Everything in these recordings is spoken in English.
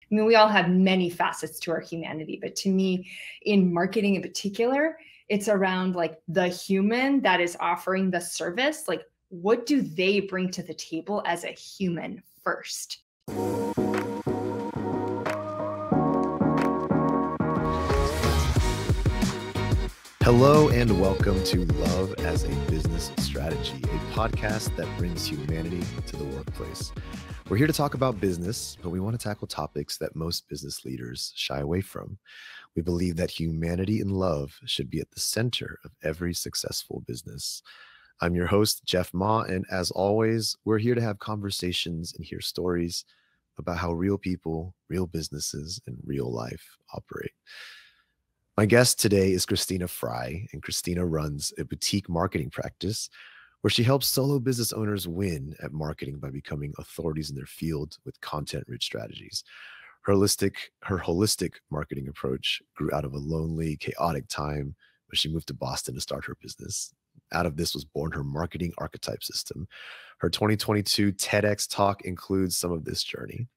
I mean, we all have many facets to our humanity, but to me, in marketing in particular, it's around like the human that is offering the service. Like, what do they bring to the table as a human first? Hello and welcome to Love as a Business Strategy, a podcast that brings humanity to the workplace. We're here to talk about business, but we want to tackle topics that most business leaders shy away from. We believe that humanity and love should be at the center of every successful business. I'm your host, Jeff Ma, and as always, we're here to have conversations and hear stories about how real people, real businesses, and real life operate. My guest today is Christina Frei, and Christina runs a boutique marketing practice where she helps solo business owners win at marketing by becoming authorities in their field with content-rich strategies. Her holistic marketing approach grew out of a lonely, chaotic time when she moved to Boston to start her business. Out of this was born her marketing archetype system. Her 2022 TEDx talk includes some of this journey.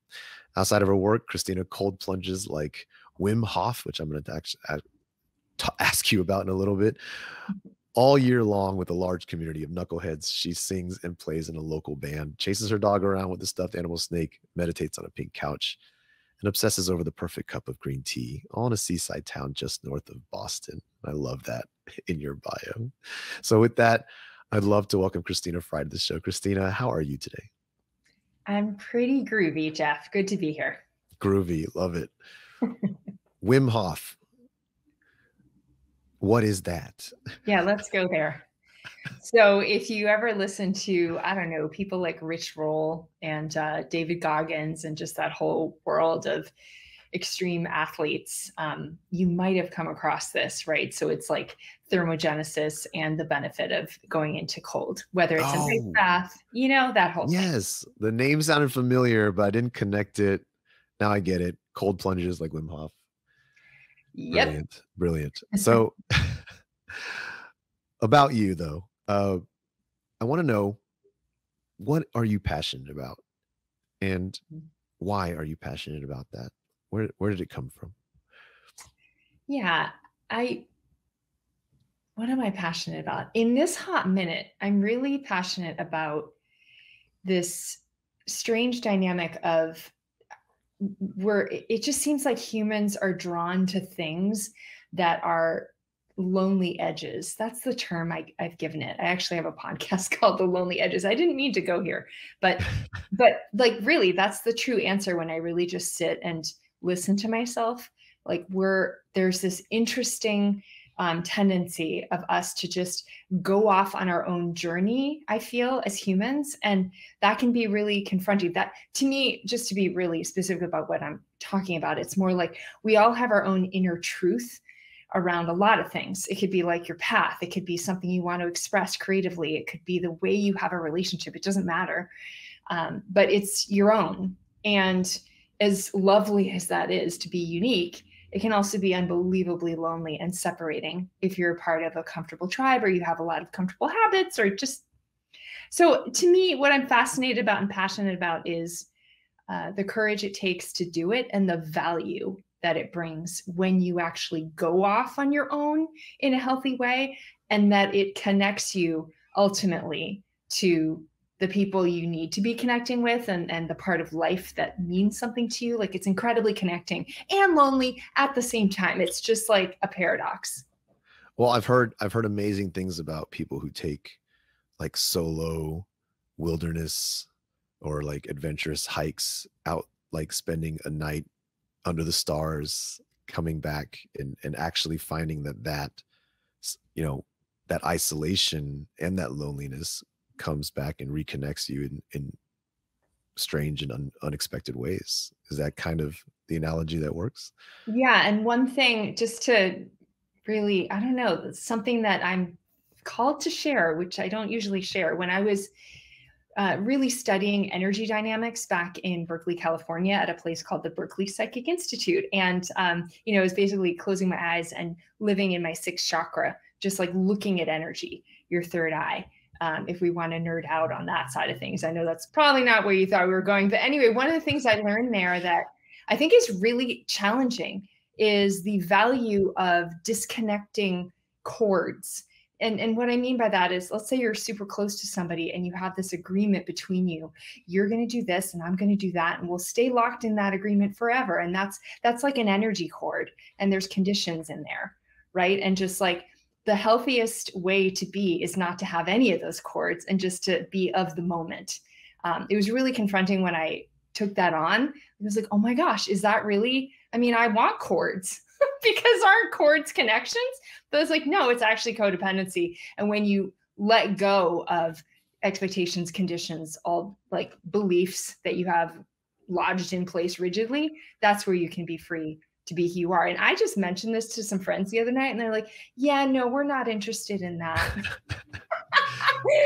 Outside of her work, Christina cold plunges like Wim Hof, which I'm going to ask you about in a little bit. All year long with a large community of knuckleheads, she sings and plays in a local band, chases her dog around with a stuffed animal snake, meditates on a pink couch, and obsesses over the perfect cup of green tea, all in a seaside town just north of Boston. I love that in your bio. So with that, I'd love to welcome Christina Frei to the show. Christina, how are you today? I'm pretty groovy, Jeff. Good to be here. Groovy, love it. Wim Hof. What is that? Yeah, let's go there. So if you ever listen to, I don't know, people like Rich Roll and David Goggins and just that whole world of extreme athletes, you might have come across this, right? So it's like thermogenesis and the benefit of going into cold, whether it's an ice bath, that whole thing. Yes, the name sounded familiar, but I didn't connect it. Now I get it. Cold plunges like Wim Hof. Yep. Brilliant. So about you though, I want to know, what are you passionate about and why are you passionate about that? Where did it come from? Yeah, what am I passionate about? In this hot minute, I'm really passionate about this strange dynamic of where it just seems like humans are drawn to things that are lonely edges. That's the term I've given it. I actually have a podcast called The Lonely Edges. I didn't mean to go here, but like really, that's the true answer when I really just sit and listen to myself. Like there's this interesting tendency of us to just go off on our own journey, I feel, as humans. And that can be really confronting. That, to me, just to be really specific about what I'm talking about, it's more like we all have our own inner truth around a lot of things. It could be like your path. It could be something you want to express creatively. It could be the way you have a relationship. It doesn't matter. But it's your own. And as lovely as that is to be unique, it can also be unbelievably lonely and separating if you're a part of a comfortable tribe or you have a lot of comfortable habits or just. So to me, what I'm fascinated about and passionate about is the courage it takes to do it and the value that it brings when you actually go off on your own in a healthy way, and that it connects you ultimately to the people you need to be connecting with and the part of life that means something to you. Like, it's incredibly connecting and lonely at the same time. It's just like a paradox. Well, I've heard amazing things about people who take like solo wilderness or like adventurous hikes out, like spending a night under the stars, coming back and actually finding that isolation and that loneliness comes back and reconnects you in strange and unexpected ways. Is that kind of the analogy that works? Yeah. And one thing, just to really, I don't know, something that I'm called to share, which I don't usually share. When I was really studying energy dynamics back in Berkeley, California, at a place called the Berkeley Psychic Institute. And, it was basically closing my eyes and living in my sixth chakra, just like looking at energy, your third eye. If we want to nerd out on that side of things. I know that's probably not where you thought we were going. But anyway, one of the things I learned there that I think is really challenging is the value of disconnecting cords. And what I mean by that is, let's say you're super close to somebody and you have this agreement between you. You're going to do this and I'm going to do that, and we'll stay locked in that agreement forever. And that's like an energy cord, and there's conditions in there, right? And just like the healthiest way to be is not to have any of those cords and just to be of the moment. It was really confronting when I took that on. I was like, oh my gosh, is that really, I mean, I want cords because aren't cords connections? But it's like, no, it's actually codependency. And when you let go of expectations, conditions, all like beliefs that you have lodged in place rigidly, that's where you can be free to be who you are. And I just mentioned this to some friends the other night, and they're like, yeah, no, we're not interested in that.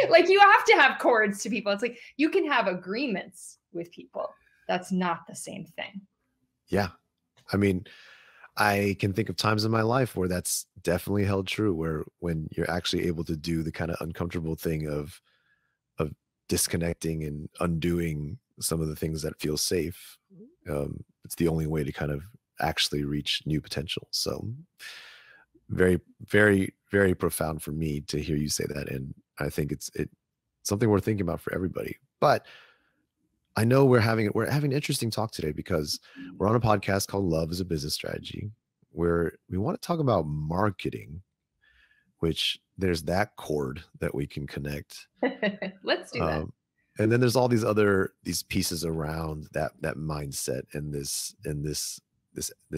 Like, you have to have cords to people. It's like, you can have agreements with people. That's not the same thing. Yeah. I mean, I can think of times in my life where that's definitely held true, where when you're actually able to do the kind of uncomfortable thing of disconnecting and undoing some of the things that feel safe, it's the only way to kind of actually reach new potential. So very, very, very profound for me to hear you say that. And I think it's something worth thinking about for everybody. But I know we're having an interesting talk today because we're on a podcast called Love as a Business Strategy, where we want to talk about marketing, which there's that cord that we can connect. Let's do that. And then there's all these pieces around that mindset and this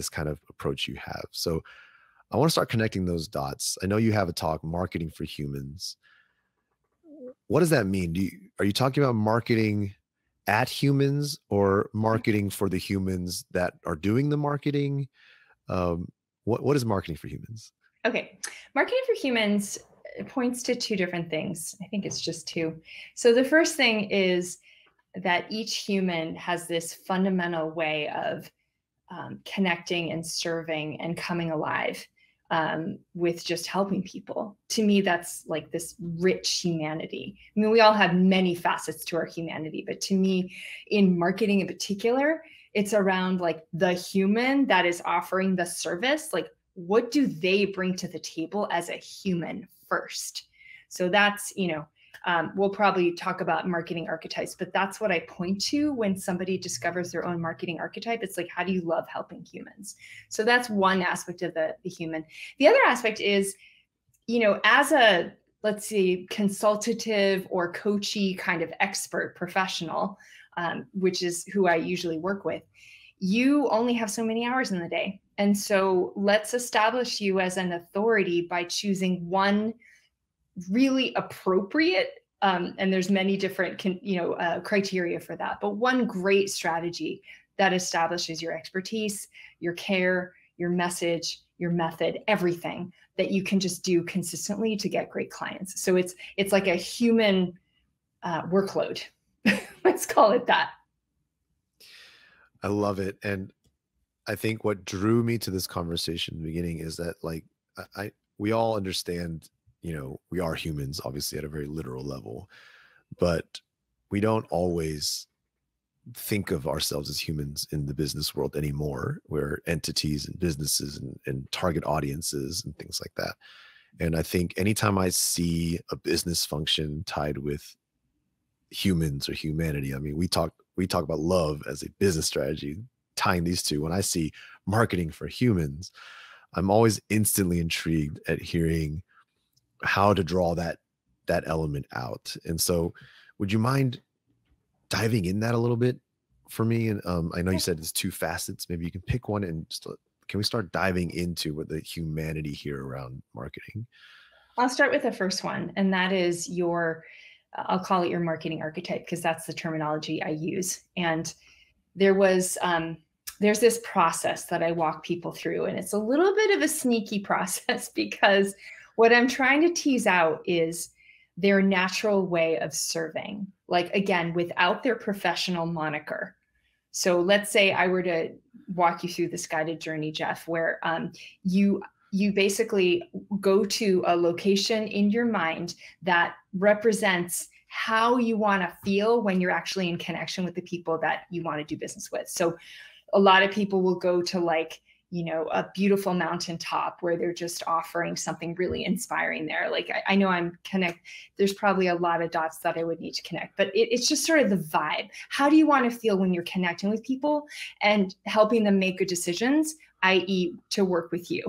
kind of approach you have. So I want to start connecting those dots. I know you have a talk, Marketing for Humans. What does that mean? Are you talking about marketing at humans or marketing for the humans that are doing the marketing? What is Marketing for Humans? Okay. Marketing for Humans points to two different things. I think it's just two. So the first thing is that each human has this fundamental way of connecting and serving and coming alive with just helping people. To me, that's like this rich humanity. I mean, we all have many facets to our humanity, but to me, in marketing in particular, it's around like the human that is offering the service. Like, what do they bring to the table as a human first? So that's, we'll probably talk about marketing archetypes, but that's what I point to when somebody discovers their own marketing archetype. It's like, how do you love helping humans? So that's one aspect of the human. The other aspect is, as a, let's say, consultative or coachy kind of expert professional, which is who I usually work with, you only have so many hours in the day. And so let's establish you as an authority by choosing one really appropriate, and there's many different, criteria for that, but one great strategy that establishes your expertise, your care, your message, your method, everything that you can just do consistently to get great clients. So it's like a human workload. Let's call it that. I love it. And I think what drew me to this conversation in the beginning is that, like, we all understand, we are humans, obviously, at a very literal level, but we don't always think of ourselves as humans in the business world anymore. We're entities and businesses and target audiences and things like that. And I think anytime I see a business function tied with humans or humanity, I mean, we talk about love as a business strategy, tying these two. When I see marketing for humans, I'm always instantly intrigued at hearing how to draw that element out. And so would you mind diving in that a little bit for me? And I know you said it's two facets. Maybe you can pick one and can we start diving into what the humanity here around marketing? I'll start with the first one, and that is I'll call it your marketing archetype, because that's the terminology I use. And there's this process that I walk people through, and it's a little bit of a sneaky process because what I'm trying to tease out is their natural way of serving, like, again, without their professional moniker. So let's say I were to walk you through this guided journey, Jeff, where you basically go to a location in your mind that represents how you want to feel when you're actually in connection with the people that you want to do business with. So A lot of people will go to like, you know, a beautiful mountaintop where they're just offering something really inspiring there. Like I know there's probably a lot of dots that I would need to connect, but it's just sort of the vibe. How do you want to feel when you're connecting with people and helping them make good decisions, i.e. to work with you?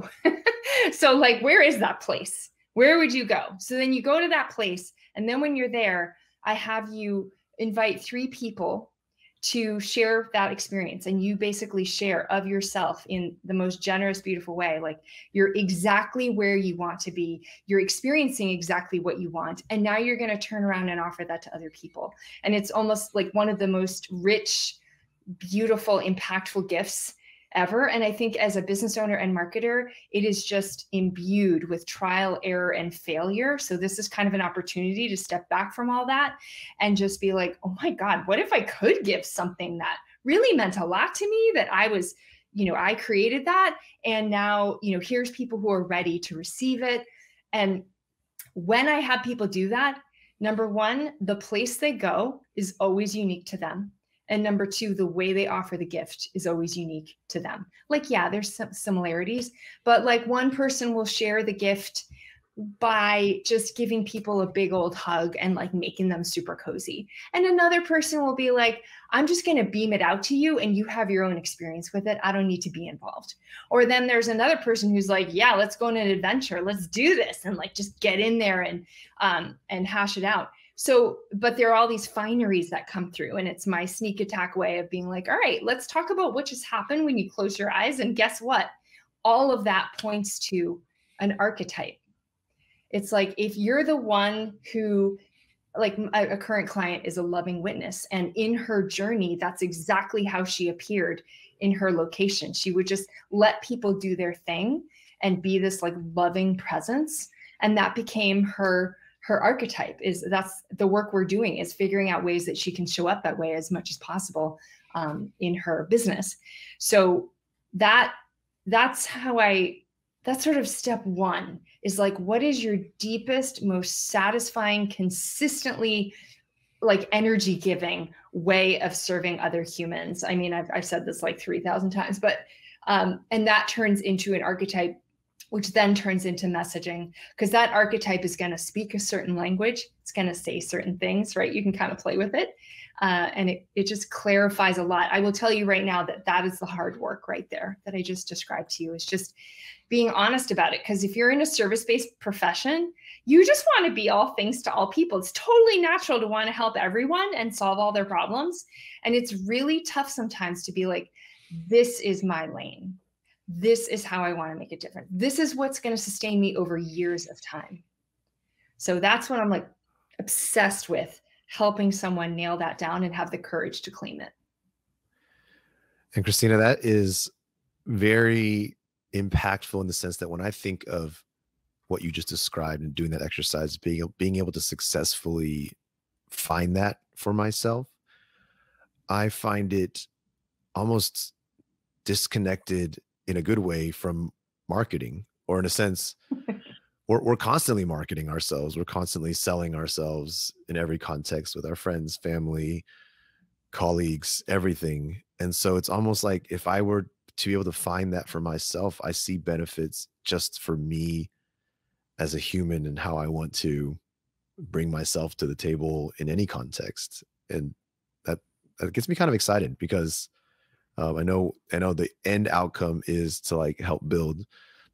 So like, where is that place? Where would you go? So then you go to that place. And then when you're there, I have you invite 3 people to share that experience. And you basically share of yourself in the most generous, beautiful way. Like you're exactly where you want to be. You're experiencing exactly what you want. And now you're going to turn around and offer that to other people. And it's almost like one of the most rich, beautiful, impactful gifts ever. And I think as a business owner and marketer, it is just imbued with trial, error, and failure. So this is kind of an opportunity to step back from all that and just be like, oh my God, what if I could give something that really meant a lot to me, that I was, you know, I created that. And now, you know, here's people who are ready to receive it. And when I have people do that, number one, the place they go is always unique to them. And number 2, the way they offer the gift is always unique to them. Like, yeah, there's some similarities, but like one person will share the gift by just giving people a big old hug and like making them super cozy. And another person will be like, I'm just going to beam it out to you and you have your own experience with it. I don't need to be involved. Or then there's another person who's like, yeah, let's go on an adventure. Let's do this. And like, just get in there and hash it out. So, but there are all these fineries that come through, and it's my sneak attack way of being like, all right, let's talk about what just happened when you close your eyes. And guess what? All of that points to an archetype. It's like, if you're the one who, like a current client is a loving witness, and in her journey, that's exactly how she appeared in her location. She would just let people do their thing and be this like loving presence. And that became her archetype. That's the work we're doing, is figuring out ways that she can show up that way as much as possible in her business. So that's sort of step 1, is like, what is your deepest, most satisfying, consistently like energy giving way of serving other humans? I mean, I've said this like 3,000 times, but and that turns into an archetype, which then turns into messaging, because that archetype is going to speak a certain language. It's going to say certain things, right? You can kind of play with it. And it just clarifies a lot. I will tell you right now that is the hard work right there that I just described to you, is just being honest about it. Because if you're in a service-based profession, you just want to be all things to all people. It's totally natural to want to help everyone and solve all their problems. And it's really tough sometimes to be like, this is my lane. This is how I want to make a difference. This is what's going to sustain me over years of time. So that's what I'm like obsessed with, helping someone nail that down and have the courage to claim it. And Christina, that is very impactful in the sense that when I think of what you just described and doing that exercise, being able to successfully find that for myself, I find it almost disconnected in a good way from marketing, or in a sense, we're constantly marketing ourselves. We're constantly selling ourselves in every context with our friends, family, colleagues, everything. And so it's almost like, if I were to be able to find that for myself, I see benefits just for me as a human and how I want to bring myself to the table in any context. And that gets me kind of excited, because I know the end outcome is to like help build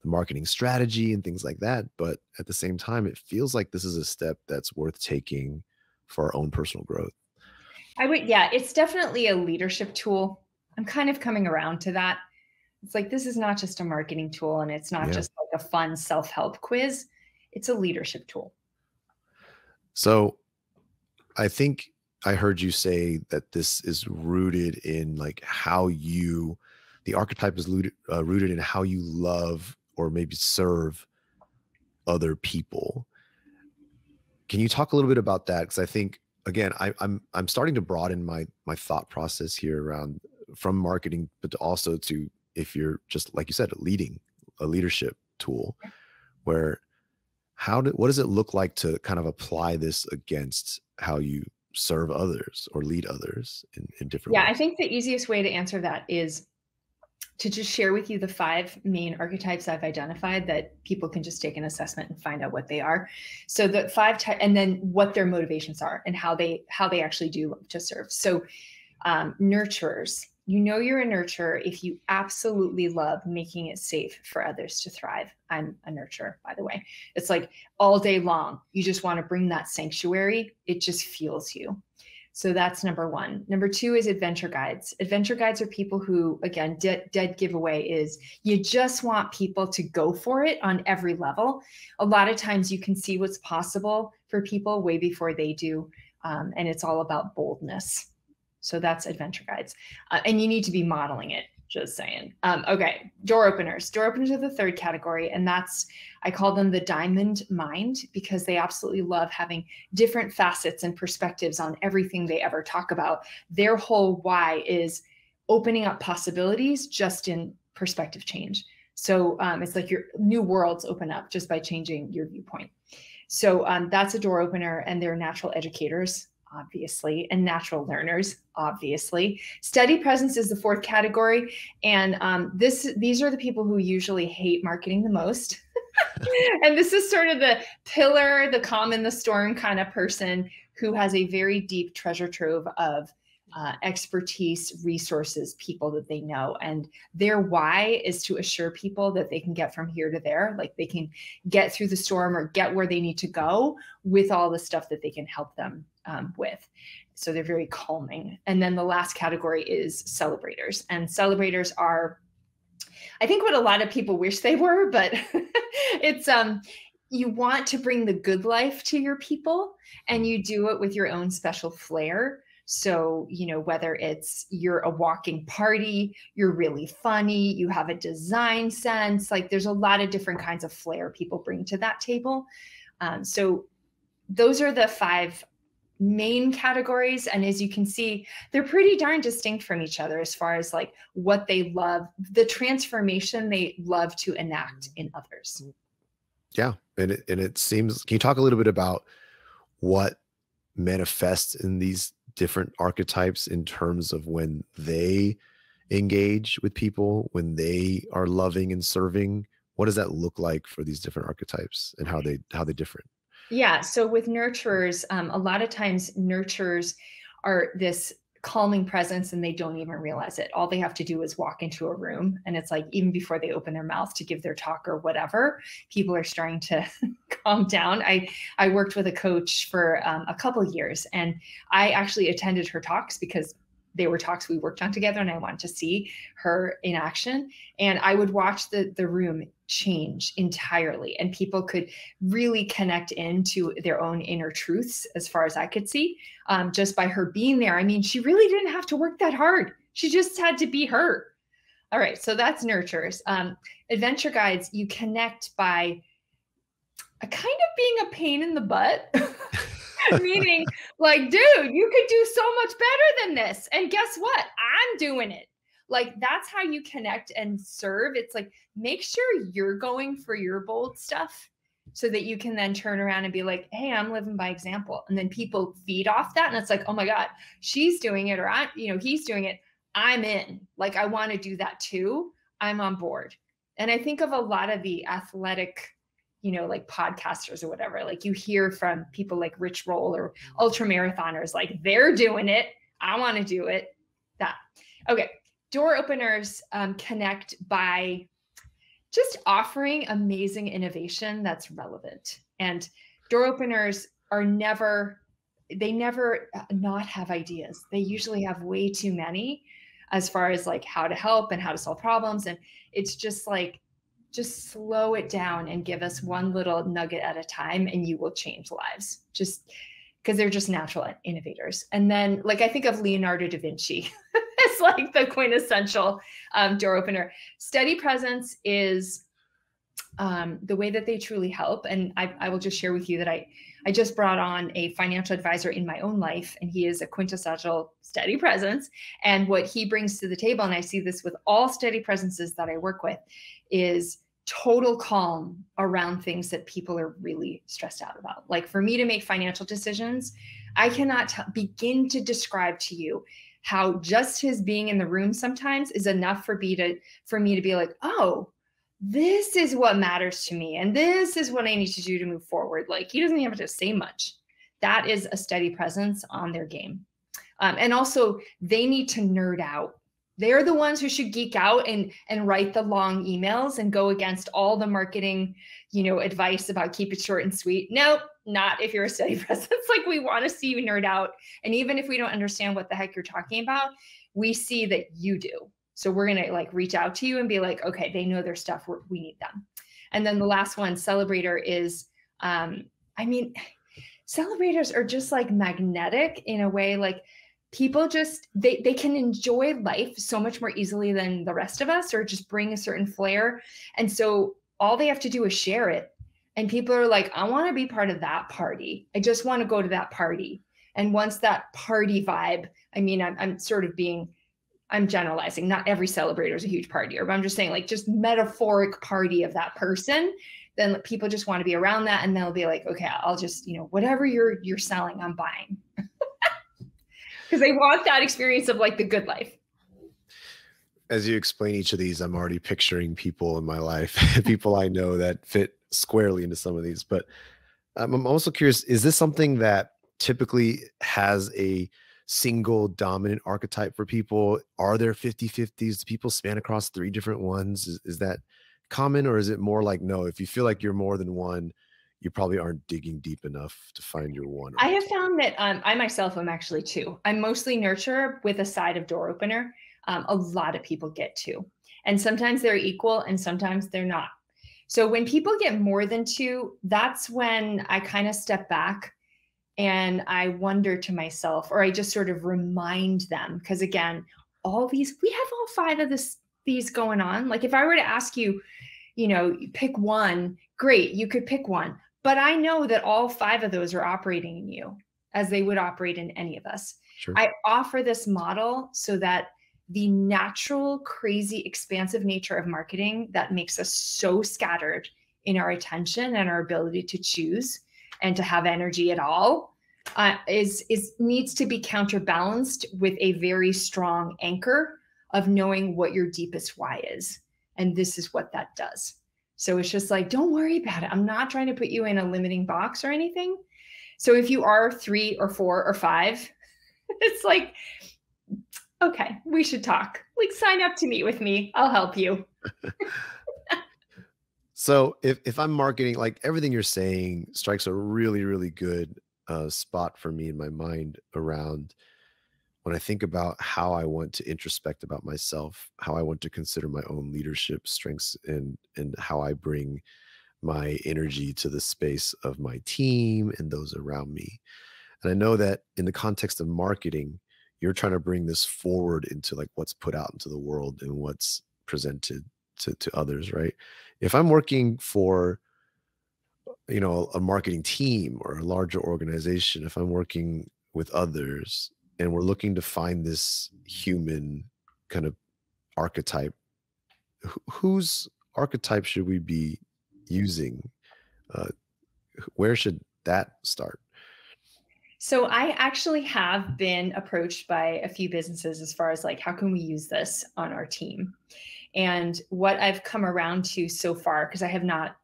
the marketing strategy and things like that. But at the same time, it feels like this is a step that's worth taking for our own personal growth. Yeah, it's definitely a leadership tool. I'm kind of coming around to that. It's like, this is not just a marketing tool, and it's not just like a fun self-help quiz. It's a leadership tool. So I think I heard you say that this is rooted in like the archetype is rooted in how you love or maybe serve other people. Can you talk a little bit about that? Because I think, again, I'm starting to broaden my thought process here around from marketing, but also to, if you're just, like you said, a leadership tool, where what does it look like to kind of apply this against how you serve others or lead others in different ways? I think the easiest way to answer that is to just share with you the 5 main archetypes I've identified that people can just take an assessment and find out what they are. So the 5 and then what their motivations are and how they actually do love to serve. So nurturers, you know you're a nurturer if you absolutely love making it safe for others to thrive. I'm a nurturer, by the way. It's like all day long, you just want to bring that sanctuary. It just fuels you. So that's number 1. Number 2 is adventure guides. Adventure guides are people who, again, dead giveaway is you just want people to go for it on every level. A lot of times you can see what's possible for people way before they do. And it's all about boldness. So that's adventure guides. And you need to be modeling it, just saying. Okay, door openers. Door openers are the 3rd category. And I call them the diamond mind, because they absolutely love having different facets and perspectives on everything they ever talk about. Their whole why is opening up possibilities just in perspective change. So it's like your new worlds open up just by changing your viewpoint. So that's a door opener, and they're natural educators, obviously, and natural learners, obviously. Steady presence is the 4th category. And these are the people who usually hate marketing the most. And this is sort of the pillar, the calm in the storm kind of person who has a very deep treasure trove of expertise, resources, people that they know. And their why is to assure people that they can get from here to there, like they can get through the storm or get where they need to go with all the stuff that they can help them with. So they're very calming. And then the last category is celebrators. And celebrators are, I think, what a lot of people wish they were, but it's you want to bring the good life to your people, and you do it with your own special flair. So, whether it's you're a walking party, you're really funny, you have a design sense, like there's a lot of different kinds of flair people bring to that table. So those are the 5 main categories. And as you can see, they're pretty darn distinct from each other as far as like what they love, the transformation they love to enact in others. Yeah. And it seems, can you talk a little bit about what manifests in these different archetypes in terms of when they engage with people, when they are loving and serving? What does that look like for these different archetypes, and how they're different? Yeah. So with nurturers, a lot of times nurturers are this calming presence and they don't even realize it. All they have to do is walk into a room, and it's like even before they open their mouth to give their talk or whatever, people are starting to calm down. I worked with a coach for a couple of years, and I actually attended her talks because they were talks we worked on together, and I wanted to see her in action. And I would watch the room change entirely, and people could really connect into their own inner truths as far as I could see, just by her being there. I mean, she really didn't have to work that hard. She just had to be her. All right, so that's nurturers. Adventure guides, you connect by a kind of being a pain in the butt. Meaning like, dude, you could do so much better than this. And guess what? I'm doing it. Like, that's how you connect and serve. It's like, make sure you're going for your bold stuff so that you can then turn around and be like, hey, I'm living by example. And then people feed off that. And it's like, oh my God, she's doing it, or he's doing it. I'm in. Like, I want to do that too. I'm on board. And I think of a lot of the athletic, like podcasters or whatever, like you hear from people like Rich Roll or ultra marathoners, like they're doing it. I want to do it. That. Okay. Door openers connect by just offering amazing innovation that's relevant. And door openers never not have ideas. They usually have way too many as far as like how to help and how to solve problems. And it's just like, just slow it down and give us one little nugget at a time, and you will change lives, just because they're just natural innovators. And then, like, I think of Leonardo da Vinci as like the quintessential door opener. Steady presence is the way that they truly help. And I will just share with you that I just brought on a financial advisor in my own life, and he is a quintessential steady presence. And what he brings to the table, and I see this with all steady presences that I work with, is total calm around things that people are really stressed out about. Like, for me to make financial decisions, I cannot begin to describe to you how just his being in the room sometimes is enough for me to be like, oh, this is what matters to me. And this is what I need to do to move forward. Like, he doesn't even have to say much. That is a steady presence on their game. And also, they need to nerd out. They're the ones who should geek out and write the long emails and go against all the marketing, advice about keep it short and sweet. Nope, not if you're a steady presence. Like, we want to see you nerd out. And even if we don't understand what the heck you're talking about, we see that you do. So we're going to like reach out to you and be like, okay, they know their stuff. We need them. And then the last one, celebrator, is, celebrators are just like magnetic in a way. Like, people just, they can enjoy life so much more easily than the rest of us, or just bring a certain flair. And so all they have to do is share it. And people are like, I want to be part of that party. I just want to go to that party. And once that party vibe, I'm generalizing. Not every celebrator is a huge partier, but I'm just saying, like, just metaphoric party of that person. Then people just want to be around that. And they'll be like, okay, I'll just, whatever you're selling, I'm buying. Because they want that experience of like the good life. As you explain each of these, I'm already picturing people in my life, people I know that fit squarely into some of these. But I'm also curious, is this something that typically has a single dominant archetype for people? Are there 50-50s? Do people span across 3 different ones? Is that common, or is it more like, no, if you feel like you're more than one, you probably aren't digging deep enough to find your one? I have found that I myself am actually 2. I'm mostly nurturer with a side of door opener. A lot of people get 2. And sometimes they're equal and sometimes they're not. So when people get more than 2, that's when I kind of step back and I wonder to myself, or I just sort of remind them, because again, we have all 5 of these going on. Like, if I were to ask you, pick one, great, you could pick one. But I know that all 5 of those are operating in you as they would operate in any of us. Sure. I offer this model so that the natural, crazy, expansive nature of marketing that makes us so scattered in our attention and our ability to choose and to have energy at all needs to be counterbalanced with a very strong anchor of knowing what your deepest why is. And this is what that does. So it's just like, don't worry about it. I'm not trying to put you in a limiting box or anything. So if you are 3 or 4 or 5, it's like, okay, we should talk. Like, sign up to meet with me. I'll help you. So if I'm marketing, like, everything you're saying strikes a really, really good spot for me in my mind around when I think about how I want to introspect about myself, how I want to consider my own leadership strengths, and how I bring my energy to the space of my team and those around me. And I know that in the context of marketing, you're trying to bring this forward into like what's put out into the world and what's presented to others, right? If I'm working for, a marketing team or a larger organization, if I'm working with others and we're looking to find this human kind of archetype, whose archetype should we be using? Where should that start? So I actually have been approached by a few businesses as far as like, how can we use this on our team? And what I've come around to so far, because I have not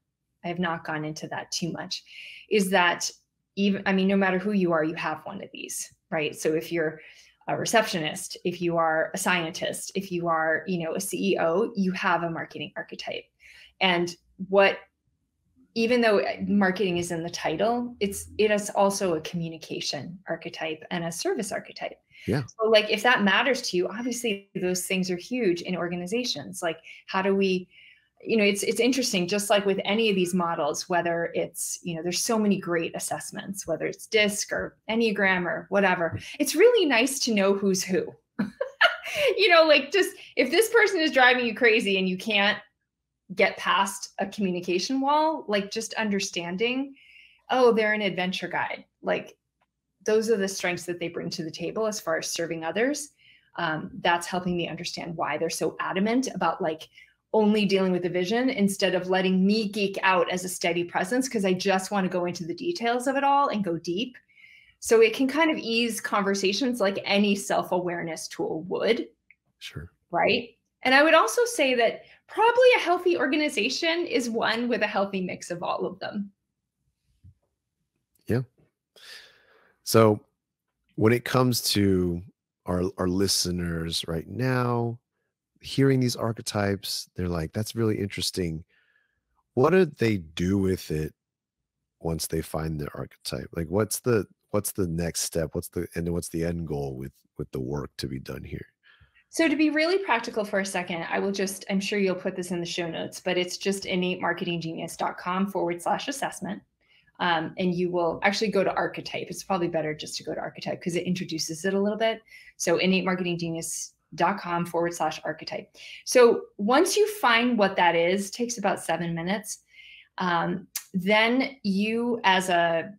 gone into that too much, is that no matter who you are, you have one of these, right? So if you're a receptionist, if you are a scientist, if you are, a CEO, you have a marketing archetype. And even though marketing is in the title, it is also a communication archetype and a service archetype. Yeah. So like, if that matters to you, obviously those things are huge in organizations. Like, how do we, it's interesting, just like with any of these models, whether it's, there's so many great assessments, whether it's DISC or Enneagram or whatever, it's really nice to know who's who. Like, just if this person is driving you crazy and you can't get past a communication wall, like, just understanding, oh, they're an adventure guide. Like, those are the strengths that they bring to the table as far as serving others. That's helping me understand why they're so adamant about like only dealing with the vision instead of letting me geek out as a steady presence, because I just want to go into the details of it all and go deep. So it can kind of ease conversations like any self-awareness tool would. Sure. Right. And I would also say that probably a healthy organization is one with a healthy mix of all of them. Yeah. So when it comes to our listeners right now, hearing these archetypes, they're like, that's really interesting. What do they do with it once they find their archetype? Like what's the next step? What's the end goal with the work to be done here? So to be really practical for a second, I'm sure you'll put this in the show notes, but it's just innatemarketinggenius.com/assessment. And you will actually go to archetype. It's probably better just to go to archetype because it introduces it a little bit. So innatemarketinggenius.com/archetype. So once you find what that is, takes about 7 minutes. Then you as a,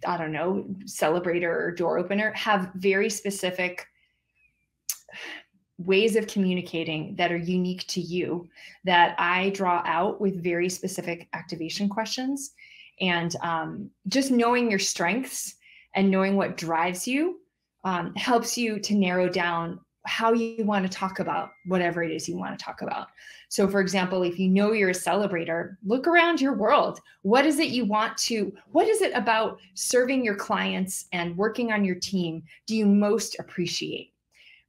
I don't know, celebrator or door opener have very specific ways of communicating that are unique to you that I draw out with very specific activation questions. And just knowing your strengths and knowing what drives you helps you to narrow down how you want to talk about whatever it is you want to talk about. So for example, if you know you're a celebrator, look around your world. What is it about serving your clients and working on your team do you most appreciate?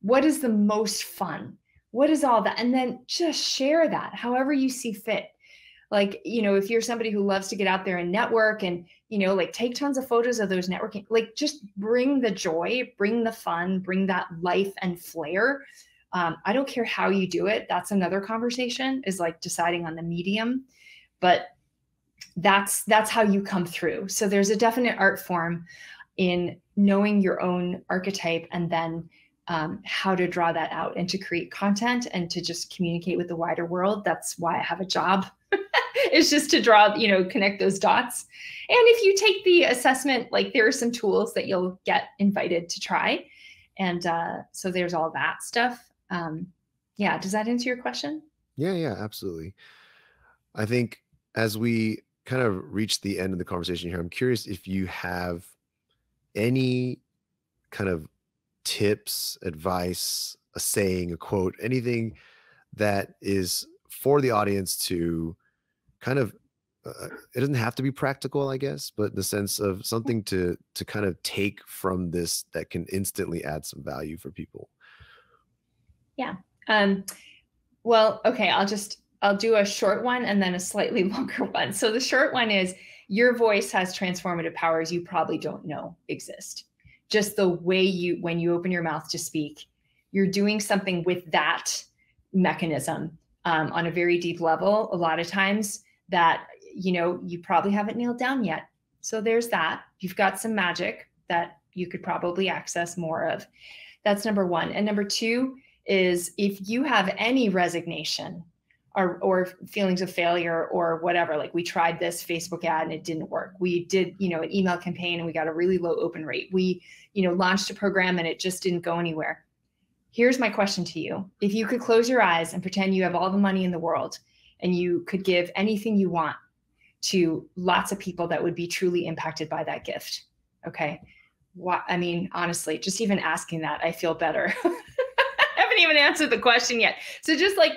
What is the most fun? What is all that? And then just share that however you see fit. Like, if you're somebody who loves to get out there and network and, like take tons of photos of those networking, like just bring the joy, bring the fun, bring that life and flair. I don't care how you do it. That's another conversation, is like deciding on the medium, but that's how you come through. So there's a definite art form in knowing your own archetype and then how to draw that out and to create content and to just communicate with the wider world. That's why I have a job. It's just to draw, connect those dots. And if you take the assessment, like there are some tools that you'll get invited to try. And so there's all that stuff. Yeah. Does that answer your question? Yeah, absolutely. I think as we kind of reach the end of the conversation here, I'm curious if you have any kind of tips, advice, a saying, a quote, anything that is for the audience to kind of it doesn't have to be practical, I guess, but in the sense of something to kind of take from this that can instantly add some value for people. Yeah. Well, okay, I'll do a short one and then a slightly longer one. So the short one is, your voice has transformative powers you probably don't know exist. Just the way when you open your mouth to speak, you're doing something with that mechanism on a very deep level, a lot of times that, you probably haven't nailed down yet. So there's that. You've got some magic that you could probably access more of. That's number one. And number two is, if you have any resignation or feelings of failure or whatever, like we tried this Facebook ad and it didn't work. We did, an email campaign and we got a really low open rate. We, launched a program and it just didn't go anywhere. Here's my question to you. If you could close your eyes and pretend you have all the money in the world and you could give anything you want to lots of people that would be truly impacted by that gift. Okay. Honestly, just even asking that, I feel better. I haven't even answered the question yet. So just like,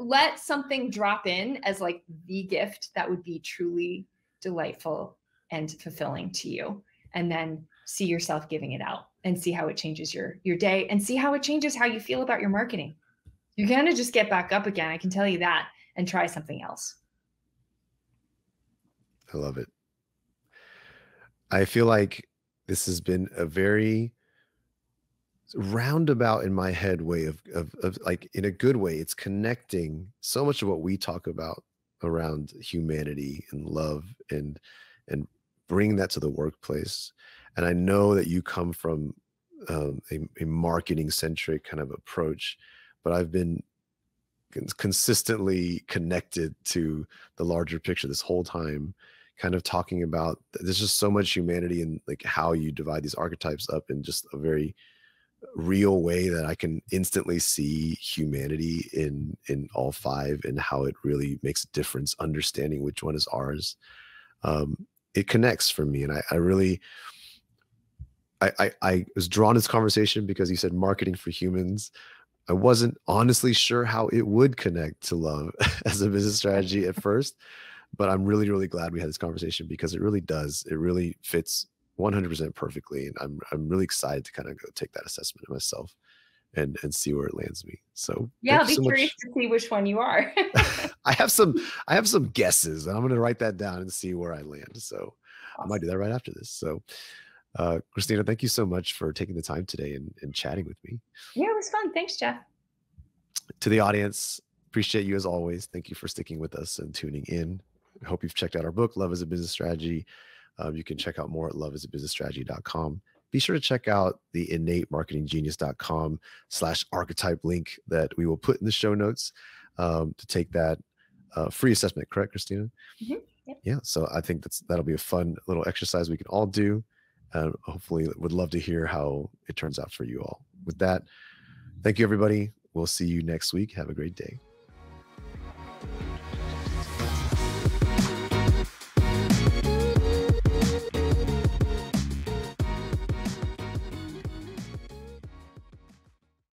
let something drop in as like the gift that would be truly delightful and fulfilling to you. And then see yourself giving it out and see how it changes your day and see how it changes how you feel about your marketing. You're going to just get back up again. I can tell you that, and try something else. I love it. I feel like this has been a very roundabout in my head way of like, in a good way. It's connecting so much of what we talk about around humanity and love and bringing that to the workplace. And I know that you come from a marketing centric kind of approach, but I've been consistently connected to the larger picture this whole time, kind of talking about there's just so much humanity in like how you divide these archetypes up in just a very real way that I can instantly see humanity in all five and how it really makes a difference understanding which one is ours. It connects for me. And I really, I was drawn to this conversation because you said marketing for humans. I wasn't honestly sure how it would connect to love as a business strategy at first, but I'm really, really glad we had this conversation because it really does. It really fits 100% perfectly. And I'm really excited to kind of go take that assessment of myself and see where it lands me. So Yeah, thank I'll you be so curious much. to see which one you are. I have some guesses, and I'm going to write that down and see where I land. So I might do Awesome. that right after this. So Christina, thank you so much for taking the time today and chatting with me. Yeah, it was fun. Thanks, Jeff. To the audience, appreciate you as always. Thank you for sticking with us and tuning in. I hope you've checked out our book, Love is a Business Strategy. You can check out more at loveisabusinessstrategy.com. Be sure to check out the innatemarketinggenius.com/archetype link that we will put in the show notes to take that free assessment. Correct, Christina? Mm-hmm. Yep. Yeah. So I think that'll be a fun little exercise we can all do. Hopefully would love to hear how it turns out for you all. With that, thank you, everybody. We'll see you next week. Have a great day.